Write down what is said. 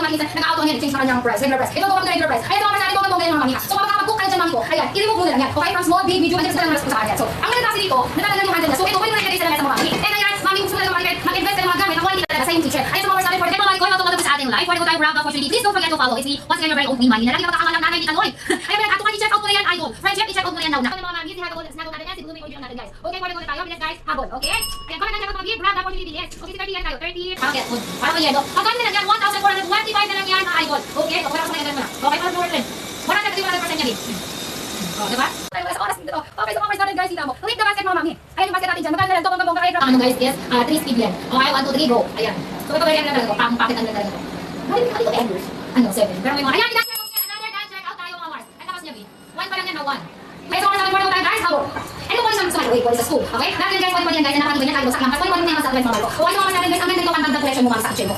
mami, nag-auto niya, change na kanyang press, regular press. Ito ko ng regular press. Ayan, ito mamaya ito ng mami ha. So kapag mag-cook kayo dyan mami ko, ayan, i-remove mo na lang yan. Okay, from small, big, medium, and just sa kanya. So, ang mga kasi dito, natanggal yung handle niya. So, ito, pwede mo na i-ready sa lamesa mo mami. And ayan, mami, kung gusto mo na mag-invest ng mga gamit, ang quality talaga sa yung teacher. Ayun, so mga sabi for the mami ko, ito mga sa ating live. For the good time, round opportunity. Please don't forget to follow. It's me, once again, your very own money. Nalagi na makakalang nanay ni Tanoy. Ayun, ato ka i-check out mo na yan, idol. Friendship, i-check out mo na yan now. Nakon mga mami, sinagot natin yan, siguro may audio natin guys. Okay, for the good tayo, bilis guys, habol. Okay? Ayan, comment na check out mga grab opportunity bilis. Okay, si 30 yan tayo, 30. Parang may yelo. Pagkano na lang yan, 1,425 na lang yan, idol. Okay, so, parang sa mga okay, parang more than 100% niya, babe. Oh, diba? Tayo sa oras dito. Okay, so mga guys, sila mo. Leave the basket mga mami. Ayun yung basket natin dyan. Magkano na lang ito, kung kaya ano guys is 3 speed yan. Okay, 1, 2, 3, go. Ayan. So ito kaya na talaga ito. Pakit ang talaga ito. Ano ito, Enders? Ano, 7. Pero may mga, ayan, i-check out yan. Another dance check out tayo mga Mars. Ang takas niya, B. 1 pa lang yan na 1. Okay, so mga sabi mo tayo guys, habo. Ano po yung sa wait, sa school. Okay? Dahil guys, pwede mo yan guys, na nakakita niya tayo sa alam. Pwede mo yan sa address mga ko. Okay, so mga sabi guys, ang ganda ito ang dagdag collection mo mga sa action mo.